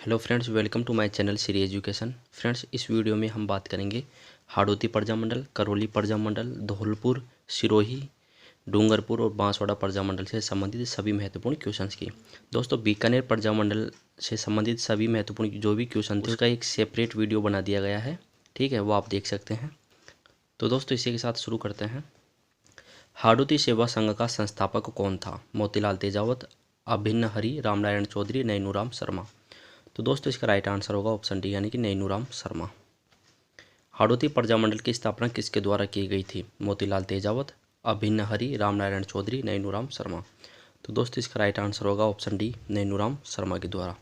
Hello friends, welcome to my channel Shri education. Friends, इस video में हम बात करेंगे हाड़ौती प्रजामंडल, करौली प्रजामंडल, धौलपुर, सिरोही, डूंगरपुर और बांसवाड़ा प्रजामंडल से संबंधित सभी महत्वपूर्ण क्वेश्चंस की। दोस्तों, बीकानेर प्रजामंडल से संबंधित सभी महत्वपूर्ण जो भी क्वेश्चन थे उसका एक सेपरेट वीडियो बना दिया गया है, ठीक है, वो आप देख सकते हैं। तो दोस्तों, इसी के साथ शुरू करते हैं। हाड़ौती सेवा संघ का संस्थापक कौन था? मोतीलाल तेजावत, अभिन्न हरि, रामनारायण चौधरी, नैनूराम शर्मा। तो दोस्तों, इसका राइट आंसर होगा ऑप्शन डी यानी कि नैनूराम शर्मा। हाड़ौती प्रजामंडल की स्थापना किसके द्वारा की गई थी? मोतीलाल तेजावत, अभिन्न हरि, रामनारायण चौधरी, नैनूराम शर्मा। तो दोस्तों, इसका राइट आंसर होगा ऑप्शन डी नैनूराम शर्मा के द्वारा।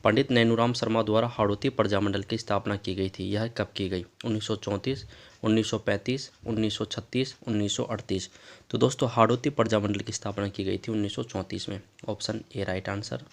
पंडित नैनूराम शर्मा द्वारा हाड़ौती प्रजामंडल की स्थापना की गई थी। यह कब की गई? 1934, 1935, 1936, 1938। तो दोस्तों, हाड़ौती प्रजामंडल की स्थापना की गई थी 1934 में। Option A right answer.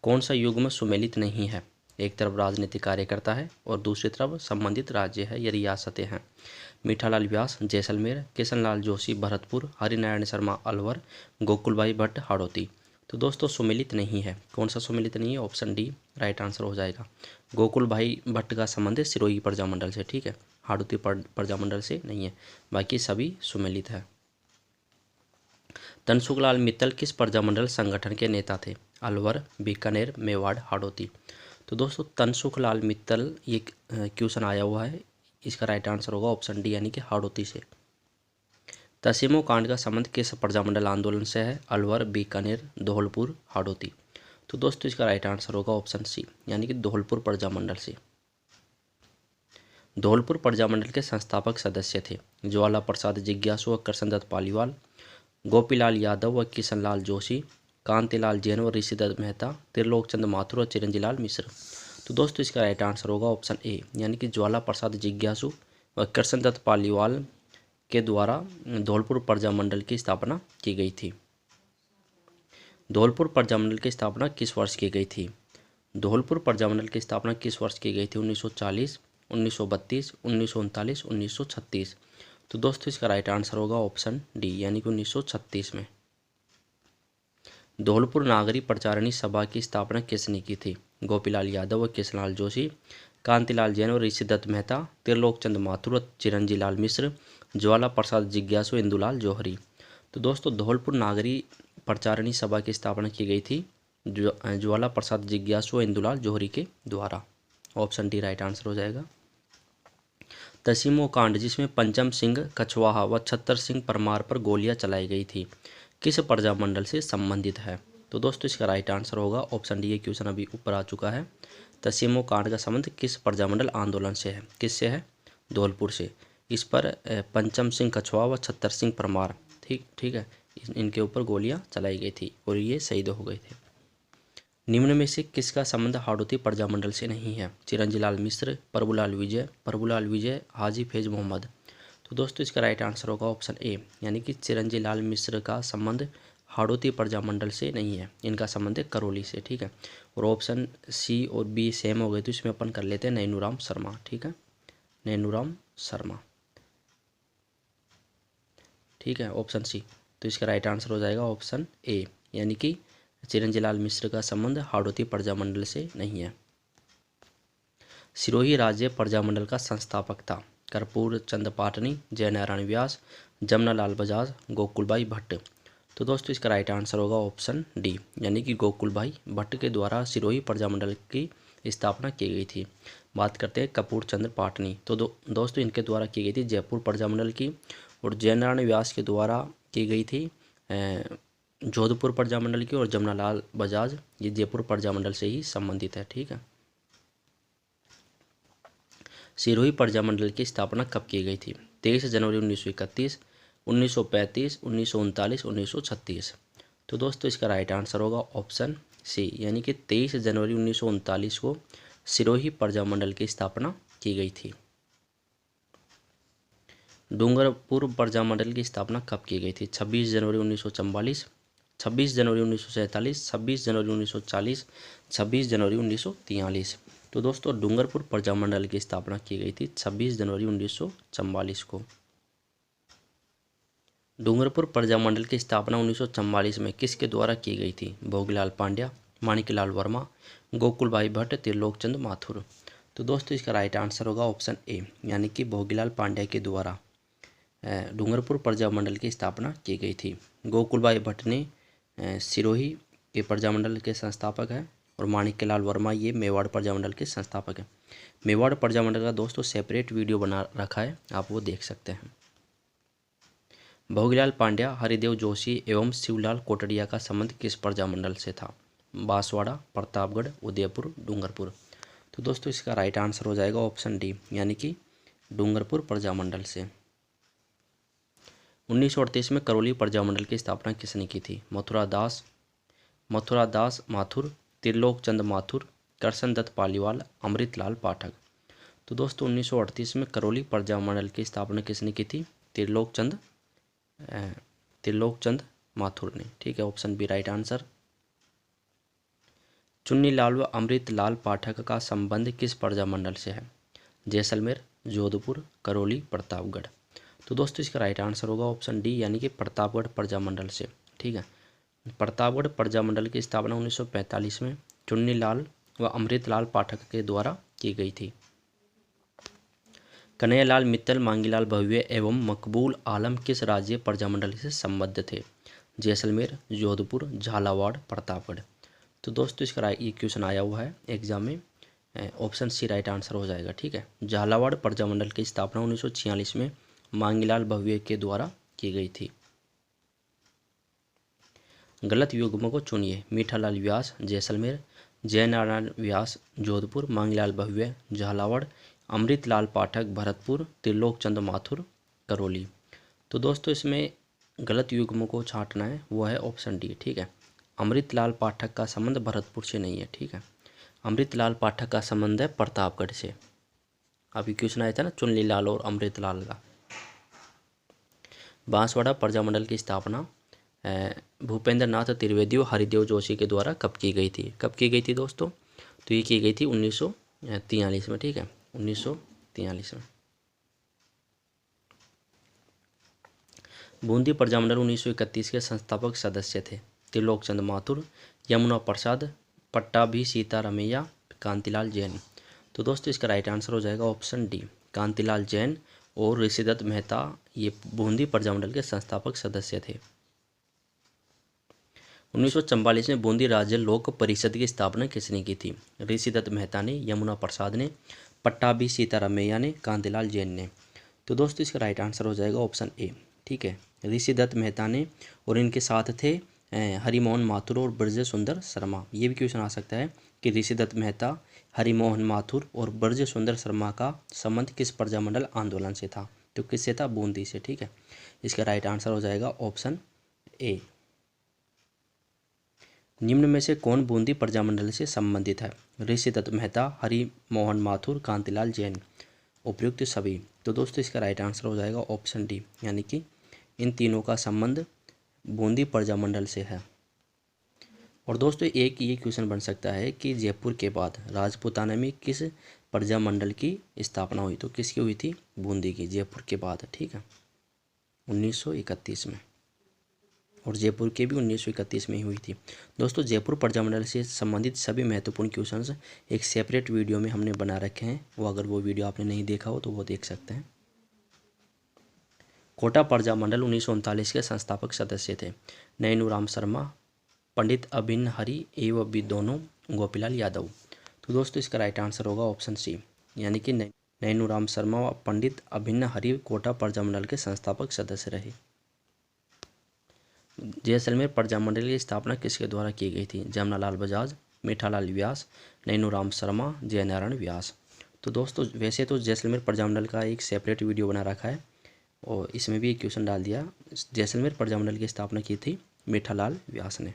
कौन सा युग्म सुमेलित नहीं है? एक तरफ राजनीतिक कार्यकर्ता है और दूसरी तरफ संबंधित राज्य है या रियासतें हैं। मीठालाल व्यास जैसलमेर, किशनलाल जोशी भरतपुर, हरिनारायण शर्मा अलवर, गोकुलभाई भट्ट हाड़ौती। तो दोस्तों, सुमेलित नहीं है। कौन सा सुमेलित नहीं है? ऑप्शन डी राइट आंसर हो जाएगा। गोकुलभाई भट्ट का संबंध सिरोही प्रजामंडल से, ठीक है, हाड़ौती प्रजामंडल से नहीं है, बाकी सभी सुमेलित है। तनसुखलाल मित्तल किस प्रजामंडल संगठन के नेता थे? अलवर, बीकानेर, मेवाड़, हाड़ौती। तो दोस्तों, तनसुखलाल मित्तल ये क्वेश्चन आया हुआ है, इसका राइट आंसर होगा ऑप्शन डी यानी कि हाड़ौती से। तसीमो कांड का संबंध किस प्रजामंडल आंदोलन से है? अलवर, बीकानेर, धौलपुर, हाड़ौती। तो दोस्तों, इसका राइट आंसर होगा ऑप्शन सी यानी कि धौलपुर प्रजामंडल से। धौलपुर प्रजामंडल के संस्थापक सदस्य थे ज्वाला प्रसाद जिज्ञासु व कृष्णदत्त पालीवाल, गोपीलाल यादव व किशनलाल जोशी, कांतिलाल जैन व ऋषिदत्त मेहता, त्रिलोकचंद माथुर और चिरंजीलाल मिश्र। तो दोस्तों, इसका राइट आंसर होगा ऑप्शन ए यानी कि ज्वाला प्रसाद जिज्ञासु व कृष्णदत्त पालीवाल के द्वारा धौलपुर प्रजामंडल की स्थापना की गई थी। धौलपुर प्रजामंडल की स्थापना किस वर्ष की गई थी? धौलपुर प्रजामंडल की स्थापना किस वर्ष की गई थी? 1940, 1932, 1939, 1936। तो दोस्तों, इसका राइट आंसर होगा ऑप्शन डी यानी कि 1936 में। धौलपुर नागरी प्रचारणी सभा की स्थापना किसने की थी? गोपीलाल यादव व किशनलाल जोशी, कांतिलाल जैन और ऋषिदत्त मेहता, त्रिलोकचंद माथुर और चिरंजीलाल मिश्र, ज्वाला प्रसाद जिज्ञासु, इंदुलाल जौहरी। तो दोस्तों, धौलपुर नागरी प्रचारणी सभा की स्थापना की गई थी ज्वाला प्रसाद जिज्ञासु व इंदुलाल जौहरी के द्वारा। ऑप्शन डी राइट आंसर हो जाएगा। तसीमो कांड जिसमें पंचम सिंह कछवाहा व छत्तर सिंह परमार पर गोलियां चलाई गई थी किस प्रजामंडल से संबंधित है? तो दोस्तों, इसका राइट आंसर होगा ऑप्शन डी। ये क्वेश्चन अभी ऊपर आ चुका है। तसीमो कांड का संबंध किस प्रजामंडल आंदोलन से है? किससे है? धौलपुर से। इस पर पंचम सिंह कछवाहा व छत्तर सिंह परमार, ठीक है, इनके ऊपर गोलियां चलाई गई थी और ये शहीद हो गए थे। निम्न में से किसका संबंध हाड़ौती प्रजामंडल से नहीं है? चिरंजीलाल मिश्र, प्रभुलाल विजय, हाजी फैज मोहम्मद। तो दोस्तों, इसका राइट आंसर होगा ऑप्शन ए यानी कि चिरंजीलाल मिश्र का संबंध हाड़ौती प्रजामंडल से नहीं है, इनका संबंध है करौली से, ठीक है। और ऑप्शन सी और बी सेम हो गए तो इसमें अपन कर लेते हैं नैनूराम शर्मा, ठीक है, नैनूराम शर्मा, ठीक है, ऑप्शन सी। तो इसका राइट आंसर हो जाएगा ऑप्शन ए यानी कि चिरंजीलाल मिश्र का संबंध हाड़ौती प्रजामंडल से नहीं है। सिरोही राज्य प्रजामंडल का संस्थापक था कर्पूर चंद पाटनी, जयनारायण व्यास, जमनालाल बजाज, गोकुलभाई भट्ट। तो दोस्तों, इसका राइट आंसर होगा ऑप्शन डी यानी कि गोकुलभाई भट्ट के द्वारा सिरोही प्रजामंडल की स्थापना की गई थी। बात करते हैं कपूर चंद पाटनी। तो दोस्तों, इनके द्वारा की गई थी जयपुर प्रजामंडल की, और जयनारायण व्यास के द्वारा की गई थी जोधपुर प्रजामंडल की, और जमनालाल बजाज ये जयपुर प्रजामंडल से ही संबंधित है, ठीक है। सिरोही प्रजामंडल की स्थापना कब की गई थी? 23 जनवरी 1931, 1935, 1939, 1936। तो दोस्तों, इसका राइट आंसर होगा ऑप्शन सी यानी कि 23 जनवरी 1939 को सिरोही प्रजामंडल की स्थापना की गई थी। डूंगरपुर प्रजामंडल की स्थापना कब की गई थी? 26 जनवरी 1944, 26 जनवरी 1947, 26 जनवरी 1940, 26 जनवरी 1943। तो दोस्तों, डूंगरपुर प्रजामंडल की स्थापना की गई थी 26 जनवरी 1944 को। डूंगरपुर प्रजामंडल की स्थापना 1944 में किसके द्वारा की गई थी? भोगीलाल पांड्या, माणिक्यलाल वर्मा, गोकुल भाई भट्ट, त्रिलोकचंद माथुर। तो दोस्तों इसका राइट आंसर होगा ऑप्शन ए, यानी कि भोगीलाल पांड्या के द्वारा डूंगरपुर प्रजामंडल की स्थापना की गई थी। गोकुल भाई भट्ट ने सिरोही के प्रजामंडल के संस्थापक हैं और माणिक्यलाल वर्मा ये मेवाड़ प्रजामंडल के संस्थापक हैं। मेवाड़ प्रजामंडल का दोस्तों सेपरेट वीडियो बना रखा है, आप वो देख सकते हैं। भोगीलाल पांड्या, हरिदेव जोशी एवं शिवलाल कोटड़िया का संबंध किस प्रजामंडल से था? बांसवाड़ा, प्रतापगढ़, उदयपुर, डूंगरपुर। तो दोस्तों इसका राइट आंसर हो जाएगा ऑप्शन डी, यानी कि डूंगरपुर प्रजामंडल से। 1938 में करौली प्रजामंडल की स्थापना किसने की थी? मथुरा दास माथुर, त्रिलोकचंद माथुर, करसन दत्त पालीवाल, अमृतलाल पाठक। तो दोस्तों 1938 में करौली प्रजामंडल की स्थापना किसने की थी? त्रिलोकचंद माथुर ने। ठीक है, option B right answer. Chunnilal व अमृतलाल पाठक का संबंध किस प्रजामंडल से है? जैसलमेर, जोधपुर, करौली, प्रतापगढ़। तो दोस्तों इसका राइट आंसर होगा ऑप्शन डी, यानी कि प्रतापगढ़ प्रजामंडल से। ठीक है, प्रतापगढ़ प्रजामंडल की स्थापना 1945 में चुन्नीलाल व अमृतलाल पाठक के द्वारा की गई थी। कन्हैयालाल मित्तल, मांगीलाल भव्य एवं मकबूल आलम किस राज्य प्रजामंडल से संबद्ध थे? जैसलमेर, जोधपुर, झालावाड़, प्रतापगढ़। तो दोस्तों इसका ये क्वेश्चन आया हुआ है एग्जाम में, ऑप्शन सी राइट आंसर हो जाएगा। ठीक है, झालावाड़ प्रजामंडल की स्थापना 1946 में मांगीलाल भव्य के द्वारा की गई थी। गलत युग्म को चुनिए। मीठालाल व्यास, जैसलमेर, जयनारायण व्यास, जोधपुर, मांगीलाल भव्य, झालावाड़, अमृतलाल पाठक, भरतपुर, त्रिलोकचंद माथुर, करौली। तो दोस्तों इसमें गलत युग्म को छांटना है, वो है ऑप्शन डी। ठीक है, अमृतलाल पाठक का संबंध भरतपुर से नहीं है। ठीक है, अमृतलाल पाठक का संबंध है प्रतापगढ़ से। अभी क्वेश्चन आया था ना चुन्नीलाल और अमृतलाल का। बांसवाड़ा प्रजामंडल की स्थापना भूपेंद्र नाथ त्रिवेदी और हरिदेव जोशी के द्वारा कब की गई थी? कब की गई थी दोस्तों? तो ये की गई थी 1943 में। ठीक है, 1943 में। बूंदी प्रजामंडल 1931 के संस्थापक सदस्य थे? त्रिलोकचंद माथुर, यमुना प्रसाद, पट्टाभी सीतारामैया, कांतिलाल जैन। तो दोस्तों इसका राइट आंसर हो जाएगा ऑप्शन डी, कांतिलाल जैन और ऋषिदत्त मेहता ये बूंदी प्रजामंडल के संस्थापक सदस्य थे। 1944 में बूंदी राज्य लोक परिषद की स्थापना किसने की थी? ऋषिदत्त मेहता ने, यमुना प्रसाद ने, पट्टाभी सीतारामैया ने, कांतिलाल जैन ने। तो दोस्तों इसका राइट आंसर हो जाएगा ऑप्शन ए। ठीक है, ऋषिदत्त मेहता ने और इनके साथ थे हरिमोहन माथुर और ब्रज सुंदर शर्मा। ये भी क्वेश्चन आ सकता है कि ऋषिदत्त मेहता, हरिमोहन माथुर और ब्रज सुंदर शर्मा का संबंध किस प्रजामंडल आंदोलन से था? तो किससे था? बूंदी से। ठीक है, इसका राइट आंसर हो जाएगा ऑप्शन ए। निम्न में से कौन बूंदी प्रजामंडल से संबंधित है? ऋषिदत्त मेहता, हरिमोहन माथुर, कांतिलाल जैन, उपयुक्त सभी। तो दोस्तों इसका राइट आंसर हो जाएगा ऑप्शन डी, यानी कि इन तीनों का संबंध बूंदी प्रजामंडल से है। और दोस्तों एक ये क्वेश्चन बन सकता है कि जयपुर के बाद राजपूताना में किस प्रजामंडल की स्थापना हुई? तो किसकी हुई थी? बूंदी की, जयपुर के बाद। ठीक है, 1931 में। और जयपुर के भी 1931 में ही हुई थी। दोस्तों जयपुर प्रजामंडल से संबंधित सभी महत्वपूर्ण क्वेश्चंस एक सेपरेट वीडियो में हमने बना रखे हैं, वो अगर वो वीडियो आपने नहीं देखा हो तो वो देख सकते हैं। कोटा प्रजामंडल 1939 के संस्थापक सदस्य थे? नैनूराम शर्मा, पंडित अभिन्न हरि एवं भी दोनों, गोपीलाल यादव। तो दोस्तों इसका राइट आंसर होगा ऑप्शन सी, यानी कि नैनूराम शर्मा व पंडित अभिन्न हरि कोटा प्रजामंडल के संस्थापक सदस्य रहे। जैसलमेर प्रजामंडल की स्थापना किसके द्वारा की गई थी? जमनालाल बजाज, मीठालाल व्यास, नैनूराम शर्मा, जयनारायण व्यास। तो दोस्तों वैसे तो जैसलमेर प्रजामंडल का एक सेपरेट वीडियो बना रखा है और इसमें भी एक क्वेश्चन डाल दिया। जैसलमेर प्रजामंडल की स्थापना की थी मीठालाल व्यास ने।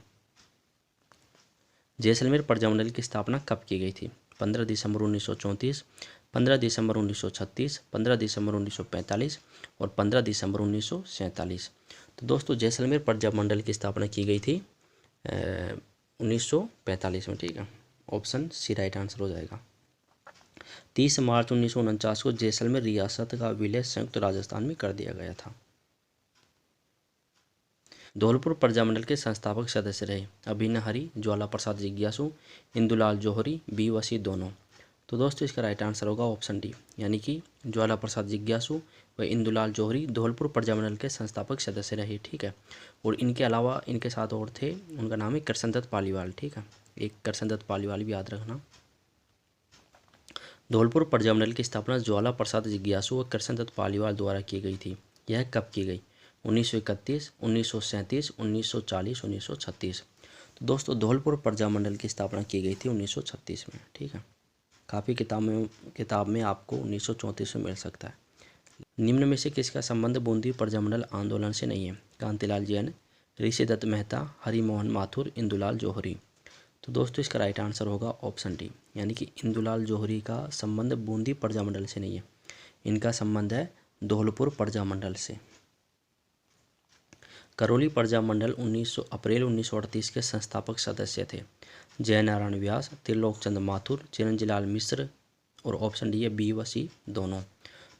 जैसलमेर प्रजामंडल की स्थापना कब की गई थी? 15 दिसंबर 1934, 15 दिसंबर 1936, 15 दिसंबर 1945 और 15 दिसंबर 1947। तो दोस्तों जैसलमेर प्रजामंडल की स्थापना की गई थी 1945 में। ठीक है, ऑप्शन सी राइट आंसर हो जाएगा। 30 मार्च 1949 को जैसलमेर रियासत का विलय संयुक्त राजस्थान में कर दिया गया था। धौलपुर प्रजामंडल के संस्थापक सदस्य रहे? अभिन्न हरि, ज्वाला प्रसाद जिज्ञासु, इंदुलाल जौहरी, बी वसी दोनों। तो दोस्तों इसका राइट आंसर होगा ऑप्शन डी, यानी कि ज्वाला प्रसाद जिज्ञासु व इंदुलाल जौहरी धौलपुर प्रजामंडल के संस्थापक सदस्य रहे। ठीक है, और इनके अलावा इनके साथ और थे, उनका नाम है कृष्णदत्त पालीवाल। ठीक है, एक कृष्णदत्त पालीवाल भी याद रखना। धौलपुर प्रजामंडल की स्थापना ज्वाला प्रसाद जिज्ञासु व कृष्णदत्त पालीवाल द्वारा की गई थी। यह कब की गई? 1931, 1937, 1940, 1936। तो दोस्तों धौलपुर प्रजामंडल की स्थापना की गई थी 1936 में। ठीक है, काफ़ी किताब में आपको 1934 में मिल सकता है। निम्न में से किसका संबंध बूंदी प्रजामंडल आंदोलन से नहीं है? कांतिलाल जैन, ऋषिदत्त मेहता, हरिमोहन माथुर, इंदुलाल जौहरी। तो दोस्तों इसका राइट आंसर होगा ऑप्शन डी, यानी कि इंदुलाल जौहरी का संबंध बूंदी प्रजामंडल से नहीं है, इनका संबंध है धौलपुर प्रजामंडल से। करौली प्रजामंडल अप्रैल 1938 के संस्थापक सदस्य थे? जयनारायण व्यास, त्रिलोकचंद माथुर, चिरंजीलाल मिश्र, और ऑप्शन डी है बी व सी दोनों।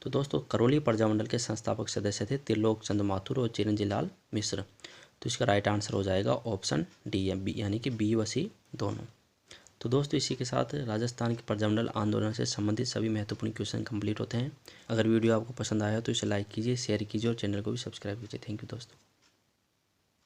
तो दोस्तों करौली प्रजामंडल के संस्थापक सदस्य थे त्रिलोकचंद माथुर और चिरंजीलाल मिश्र। तो इसका राइट आंसर हो जाएगा ऑप्शन डी है बी, यानी कि बी व सी दोनों। तो दोस्तों इसी के साथ राजस्थान के प्रजामंडल आंदोलन से संबंधित सभी महत्वपूर्ण क्वेश्चन कंप्लीट होते हैं। अगर वीडियो आपको पसंद आया तो इसे लाइक कीजिए, शेयर कीजिए और चैनल को भी सब्सक्राइब कीजिए। थैंक यू दोस्तों।